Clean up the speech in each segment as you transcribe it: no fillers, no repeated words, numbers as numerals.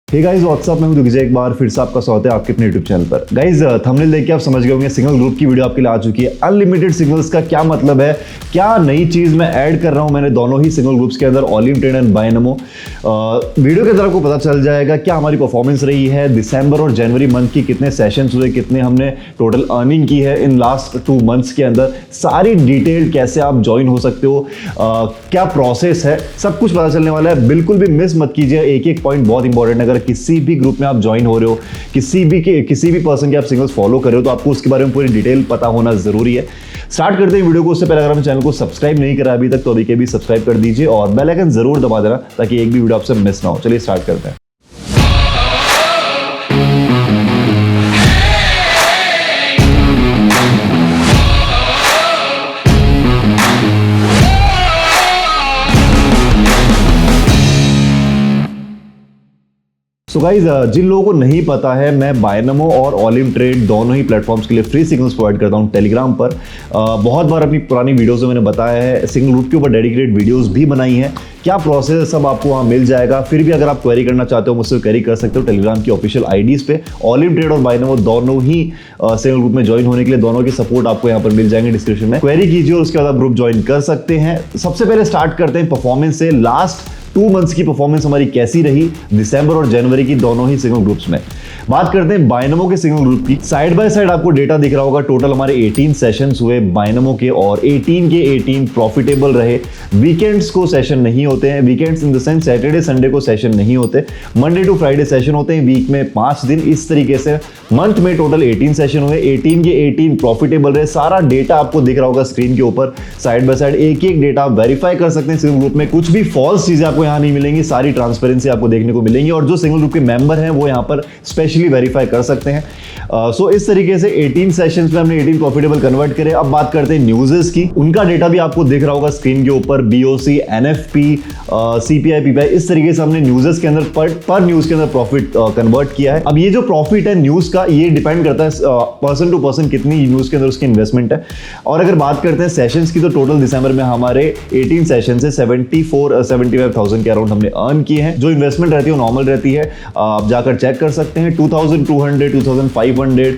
Hey guys what's up में हूं विजय, एक बार फिर से आपका स्वागत है आपके अपने यूट्यूब चैनल पर। गाइस थंबनेल देख के आप समझ गए होंगे सिग्नल ग्रुप की वीडियो आपके लिए आ चुकी है। अनलिमिटेड सिग्नल्स का क्या मतलब है, क्या नई चीज मैं ऐड कर रहा हूं मैंने दोनों ही सिग्नल ग्रुप्स के अंदर, ऑलिम ट्रेड एंड बायनमो। वीडियो के अंदर आपको पता चल जाएगा क्या हमारी परफॉर्मेंस रही है दिसंबर और जनवरी मंथ की, कितने सेशंस हुए, कितने हमने टोटल अर्निंग की है इन लास्ट 2 मंथ्स के अंदर, सारी डिटेल, कैसे आप ज्वाइन हो सकते हो, क्या प्रोसेस है, सब कुछ पता चलने वाला है। बिल्कुल भी मिस मत कीजिए, एक एक पॉइंट बहुत इंपॉर्टेंट है। अगर किसी भी ग्रुप में आप ज्वाइन हो रहे हो, किसी भी पर्सन के आप सिग्नल्स फॉलो कर रहे हो, तो आपको उसके बारे में पूरी डिटेल पता होना जरूरी है। स्टार्ट करते हैं वीडियो को। उससे पहले अगर हम चैनल को सब्सक्राइब नहीं करा अभी तक तो अभी के भी सब्सक्राइब कर दीजिए और बेल आइकन जरूर दबा देना ताकि एक भी वीडियो आपसे मिस ना हो। चलिए स्टार्ट करते हैं। सो गाइज, जिन लोगों को नहीं पता है, मैं बायनमो और ऑलिम ट्रेड दोनों ही प्लेटफॉर्म्स के लिए फ्री सिग्नल्स प्रोवाइड करता हूं टेलीग्राम पर। बहुत बार अपनी पुरानी वीडियोस में मैंने बताया है, सिग्नल ग्रुप के ऊपर डेडिकेटेड वीडियोस भी बनाई हैं। क्या प्रोसेस है सब आपको वहां मिल जाएगा। फिर भी अगर आप क्वेरी करना चाहते हो मुझसे क्वेरी कर सकते हो टेलीग्राम की ऑफिशियल आईडीज पे। ऑलिम ट्रेड और बायनमो दोनों ही सिग्नल ग्रुप में ज्वाइन होने के लिए दोनों की सपोर्ट आपको यहाँ पर मिल जाएंगे डिस्क्रिप्शन में। क्वेरी कीजिए और उसके बाद आप ग्रुप ज्वाइन कर सकते हैं। सबसे पहले स्टार्ट करते हैं परफॉर्मेंस से। लास्ट 2 मंथ्स की परफॉर्मेंस हमारी कैसी रही दिसंबर और जनवरी की दोनों ही सिग्नल ग्रुप्स में। बात करते हैं बायनमो के सिग्नल ग्रुप की। साइड बाय साइड आपको डेटा दिख रहा होगा। टोटल हमारे 18 सेशंस हुए बायनमो के और 18 के 18 प्रॉफिटेबल रहे। वीकेंड्स को सेशन नहीं होते हैं, weekends in the sense Saturday Sunday को सेशन नहीं होते, मंडे टू फ्राइडे सेशन होते हैं, वीक में 5 दिन। इस तरीके से मंथ में टोटल 18 सेशन हुए, 18 के 18 प्रॉफिटेबल रहे। सारा डेटा आपको दिख रहा होगा स्क्रीन के ऊपर। साइड बाय साइड एक एक डेटा आप वेरीफाई कर सकते हैं सिग्नल ग्रुप में। कुछ भी फॉल्स चीजें आपको यहाँ नहीं मिलेंगी, सारी ट्रांसपेरेंसी आपको देखने को मिलेंगी और जो सिग्नल ग्रुप के मेंबर हैं वो यहाँ पर स्पेशली वेरीफाई कर सकते हैं। सो इस तरीके से 18 सेशंस में हमने 18 प्रॉफिटेबल कन्वर्ट करे। अब बात करते हैं न्यूज़ेस की। उनका डेटा भी आपको दिख रहा होगा स्क्रीन के ऊपर। बीओसी, एनएफपी, सीपीआई, पीपीआई, इस तरीके से हमने न्यूज़ेस के अंदर पर न्यूज़ के अंदर प्रॉफिट कन्वर्ट किया है। अब ये जो प्रॉफिट है न्यूज़ का, ये डिपेंड करता है पर्सन टू पर्सन कितनी न्यूज़ के अंदर उसकी इन्वेस्टमेंट है। और अगर बात करते हैं सेशंस की, तो टोटल दिसंबर में हमारे 18 सेशन से 75,000 के अराउंड हमने अर्न किए हैं। जो इन्वेस्टमेंट रहती है वो नॉर्मल रहती है, आप जाकर चेक कर सकते हैं। 2,200, 2,500,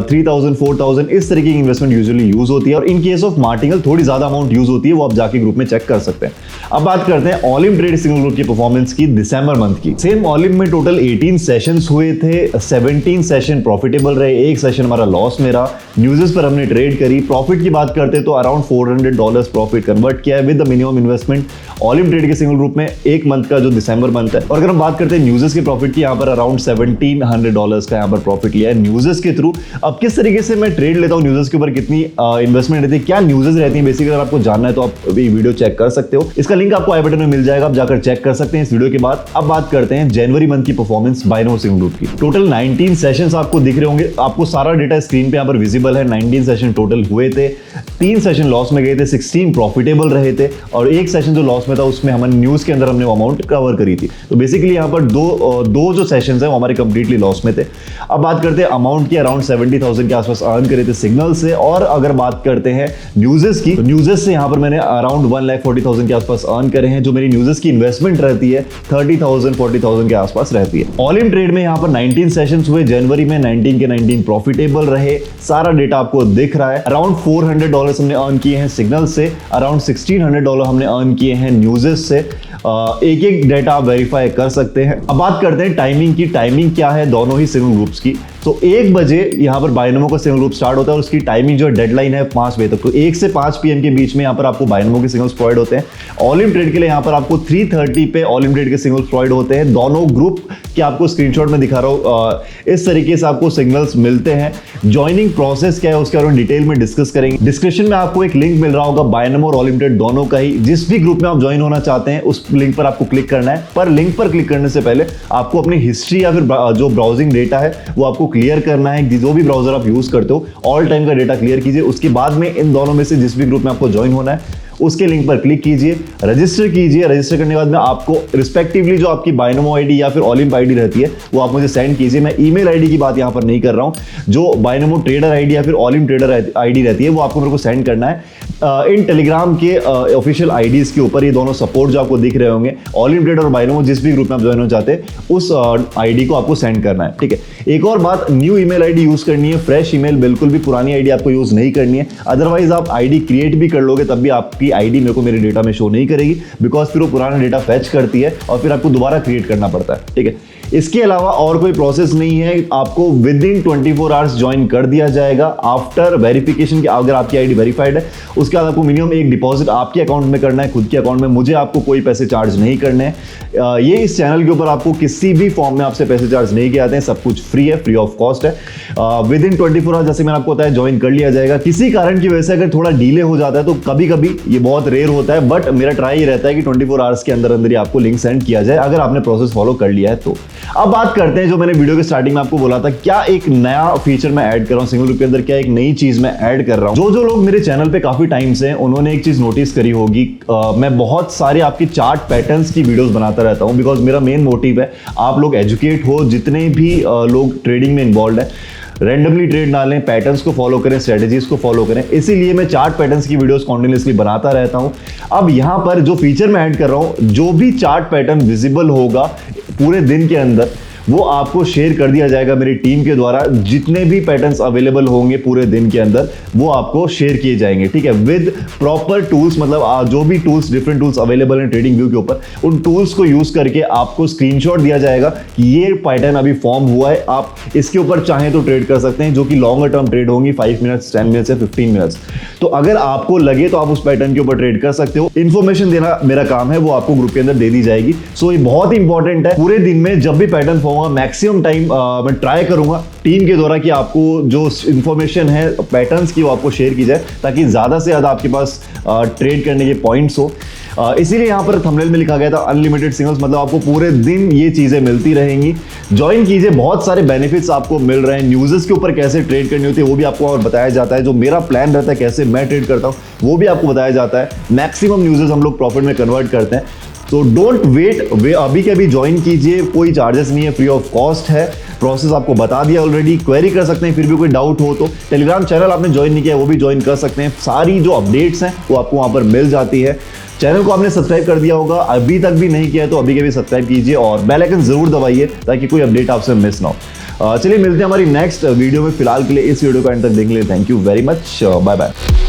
3,000, 4,000 इस तरीके की इन्वेस्टमेंट यूजुअली यूज होती है और इन केस ऑफ मार्टिंगल थोड़ी ज्यादा अमाउंट यूज होती है, वो आप जाके ग्रुप में चेक कर सकते हैं। अब बात करते हैं ऑलिम ट्रेड सिग्नल ग्रुप की परफॉर्मेंस की दिसंबर मंथ की। सेम ऑलिम में टोटल 18 सेशंस हुए थे, 17 सेशन प्रॉफिटेबल रहे, एक सेशन हमारा लॉस में रहा। न्यूज़ेस पर हमने ट्रेड करी। प्रॉफिट की बात करते हैं तो अराउंड $400 प्रॉफिट कन्वर्ट किया है with the minimum investment Olymp Trade के सिंगल ग्रुप में एक मंथ का जो दिसंबर मंथ है। और अगर हम बात करते हैं न्यूज़ेस के प्रॉफिट की, यहाँ पर अराउंड $1,700 का यहाँ पर प्रॉफिट लिया है न्यूज़ेस के थ्रू। अब किस तरीके से मैं ट्रेड लेता हूँ, न्यूज़ेस के ऊपर कितनी इन्वेस्टमेंट रहती है, क्या न्यूज़ेस रहती है, बेसिकली अगर आपको जानना है तो आप अभी वीडियो चेक कर सकते हो। इसका लिंक आपको आई बटन में मिल जाएगा, आप जाकर चेक कर सकते हैं इस वीडियो के बाद। अब बात करते हैं जनवरी मंथ की परफॉर्मेंस बायनमो सिंगल ग्रुप की। टोटल 19 सेशंस आपको दिख रहे होंगे, आपको सारा डेटा स्क्रीन पे यहाँ पर विजिबल है। 19 सेशन टोटल हुए थे, 3 सेशन लॉस में गए थे, 16 प्रॉफिटेबल रहे थे और एक सेशन जो लॉस में था उसमें हमने न्यूज़ के अंदर हमने वो अमाउंट कवर करी थी। तो बेसिकली यहाँ पर दो जो सेशंस हैं वो हमारे कंप्लीटली लॉस में थे। अब बात करते हैं अमाउंट की, अराउंड 70,000 के आसपास अर्न करे थे सिग्नल से। और अगर बात करते हैं न्यूज़ेस की, तो न्यूज़ेस से यहाँ पर मैंने अराउंड 1,40,000 के आसपास अर्न करे हैं। जो मेरी न्यूज़ेस की इन्वेस्टमेंट रहती है 30,000, 40,000 के आसपास रहती है। ऑलिम ट्रेड में यहाँ पर 19 सेशंस हुए, जनवरी में 19 के 19 प्रॉफिटेबल रहे। सारा डेटा आपको दिख रहा है। अराउंड $400 हमने अर्न किए हैं सिग्नल से, अराउंड $1,600 हमने अर्न किए हैं न्यूज़ेस से। एक एक डेटा आप वेरीफाई कर सकते हैं। अब बात करते हैं टाइमिंग की। टाइमिंग क्या है दोनों ही सिग्नल ग्रुप्स की। तो 1 बजे यहाँ पर बायनमो का सिग्नल ग्रुप स्टार्ट होता है और उसकी टाइमिंग जो डेडलाइन है 5 बजे तक। तो 1 से 5 PM के बीच में यहाँ पर आपको बायनमो के सिग्नल्स प्रोवाइड होते हैं। ऑलिम ट्रेड के लिए यहाँ पर आपको 3:30 पे ऑलिम ट्रेड के सिग्नल्स प्रोवाइड होते हैं। दोनों ग्रुप के आपको स्क्रीनशॉट में दिखा रहा हूँ, इस तरीके से आपको सिग्नल्स मिलते हैं। ज्वाइनिंग प्रोसेस क्या है उसके बारे में डिटेल में डिस्कस करेंगे। डिस्क्रिप्शन में आपको एक लिंक मिल रहा होगा बायनमो और ऑलिम ट्रेड दोनों का ही। जिस भी ग्रुप में आप ज्वाइन होना चाहते हैं उस लिंक पर आपको क्लिक करना है। पर लिंक पर क्लिक करने से पहले आपको अपनी हिस्ट्री या फिर जो ब्राउजिंग डेटा है वो आपको क्लियर करना है। जो भी ब्राउजर आप यूज करते हो ऑल टाइम का डेटा क्लियर कीजिए। उसके बाद में इन दोनों में से जिस भी ग्रुप में आपको ज्वाइन होना है उसके लिंक पर क्लिक कीजिए, रजिस्टर कीजिए। रजिस्टर करने के बाद में आपको रिस्पेक्टिवली जो आपकी बायनोमो आईडी या फिर ओलिम्प आईडी रहती है वो आप मुझे सेंड कीजिए। मैं ईमेल आईडी की बात यहाँ पर नहीं कर रहा हूँ, जो बायनोमो ट्रेडर आईडी या फिर ओलिम्प ट्रेडर आईडी रहती है वो आपको मेरे को सेंड करना है इन टेलीग्राम के ऑफिशियल आईडीज के ऊपर। ये दोनों सपोर्ट जो आपको दिख रहे होंगे, ओलिम्प ट्रेडर और बायनोमो, जिस भी ग्रुप में आप ज्वाइन हो चाहते हैं उस आईडी को आपको सेंड करना है, ठीक है। एक और बात, न्यू ईमेल आईडी यूज करनी है, फ्रेश ईमेल, बिल्कुल भी पुरानी आईडी आपको यूज नहीं करनी है। अदरवाइज आप आईडी क्रिएट भी कर लोगे तब भी आपकी आईडी मेरे को मेरे डेटा में शो नहीं करेगी, बिकॉज फिर वो पुराना डेटा फेच करती है और फिर आपको दोबारा क्रिएट करना पड़ता है, ठीक है। इसके अलावा और कोई प्रोसेस नहीं है, आपको विद इन 24 आवर्स ज्वाइन कर दिया जाएगा आफ्टर वेरिफिकेशन। अगर आपकी आईडी वेरीफाइड है उसके बाद आपको मिनिमम एक डिपॉजिट आपके अकाउंट में करना है, खुद के अकाउंट में। मुझे आपको कोई पैसे चार्ज नहीं करने हैं। ये इस चैनल के ऊपर आपको किसी भी फॉर्म में आपसे पैसे चार्ज नहीं किए जाते हैं, सब कुछ फ्री है, फ्री ऑफ कॉस्ट है। विद इन 24 आवर्स जैसे मैंने आपको बताया ज्वाइन कर लिया जाएगा। किसी कारण की वजह से अगर थोड़ा डिले हो जाता है तो कभी कभी, ये बहुत रेयर होता है, बट मेरा ट्राई ये रहता है कि 24 आवर्स के अंदर अंदर ही आपको लिंक सेंड किया जाए अगर आपने प्रोसेस फॉलो कर लिया है तो। अब बात करते हैं जो मैंने वीडियो के स्टार्टिंग में आपको बोला था, क्या एक नया फीचर मैं ऐड कर रहा हूं सिंगल लूप के अंदर, क्या एक नई चीज मैं ऐड कर रहा हूं। जो लोग मेरे चैनल पे काफी टाइम से हैं उन्होंने एक चीज नोटिस करी होगी, मैं बहुत सारे आपके चार्ट पैटर्न्स की वीडियोस बनाता रहता हूं, बिकॉज मेरा मेन मोटिव है आप लोग एजुकेट हो, जितने भी लोग ट्रेडिंग में इन्वॉल्व है, रैंडमली ट्रेड ना लें, पैटर्न्स को फॉलो करें, स्ट्रेटजीज को फॉलो करें। इसीलिए मैं चार्ट पैटर्न्स की वीडियोस कॉन्टिन्यूसली बनाता रहता हूं। अब यहां पर जो फीचर मैं ऐड कर रहा हूं, जो भी चार्ट पैटर्न विजिबल होगा पूरे दिन के अंदर वो आपको शेयर कर दिया जाएगा मेरी टीम के द्वारा। जितने भी पैटर्न्स अवेलेबल होंगे पूरे दिन के अंदर वो आपको शेयर किए जाएंगे, ठीक है, विद प्रॉपर टूल्स। मतलब जो भी टूल्स, डिफरेंट टूल्स अवेलेबल हैं ट्रेडिंग व्यू के ऊपर, उन टूल्स को यूज करके आपको स्क्रीनशॉट दिया जाएगा कि ये पैटर्न अभी फॉर्म हुआ है, आप इसके ऊपर चाहें तो ट्रेड कर सकते हैं, जो कि लॉन्गर टर्म ट्रेड होंगी, 5 मिनट्स, 10 मिनट्स या 15 मिनट्स। तो अगर आपको लगे तो आप उस पैटर्न के ऊपर ट्रेड कर सकते हो। इन्फॉर्मेशन देना मेरा काम है, वो आपको ग्रुप के अंदर दे दी जाएगी। सो ये बहुत इंपॉर्टेंट है। पूरे दिन में जब भी पैटर्न फॉर्म होगा, मैक्सिमम टाइम मैं ट्राई करूंगा टीम के द्वारा कि आपको जो इंफॉर्मेशन है पैटर्न्स की वो आपको शेयर की जाए, ताकि ज्यादा से ज्यादा आपके पास ट्रेड करने के पॉइंट्स हो। इसीलिए यहां पर थंबनेल में लिखा गया था अनलिमिटेड सिग्नल्स, मतलब आपको पूरे दिन ये चीजें मिलती रहेंगी। ज्वाइन कीजिए, बहुत सारे बेनिफिट्स आपको मिल रहे हैं। न्यूज़ेस के ऊपर कैसे ट्रेड करनी होती है वो भी आपको और बताया जाता है। जो मेरा प्लान रहता है कैसे मैं ट्रेड करता हूं वो भी आपको बताया जाता है। मैक्सिमम न्यूज़ेस हम लोग प्रॉफिट में कन्वर्ट करते हैं। तो डोंट वेट, वे अभी के अभी ज्वाइन कीजिए, कोई चार्जेस नहीं है, फ्री ऑफ कॉस्ट है। प्रोसेस आपको बता दिया ऑलरेडी, क्वेरी कर सकते हैं, फिर भी कोई डाउट हो तो टेलीग्राम चैनल आपने ज्वाइन नहीं किया वो भी ज्वाइन कर सकते हैं। सारी जो अपडेट्स हैं वो आपको वहां पर मिल जाती है। चैनल को आपने सब्सक्राइब कर दिया होगा, अभी तक भी नहीं किया है तो अभी के भी सब्सक्राइब कीजिए और बेल आइकन जरूर दबाइए ताकि कोई अपडेट आपसे मिस ना हो। चलिए मिलते हैं हमारी नेक्स्ट वीडियो में। फिलहाल के लिए इस वीडियो को एंड तक देखने के लिए thank you very much, bye bye.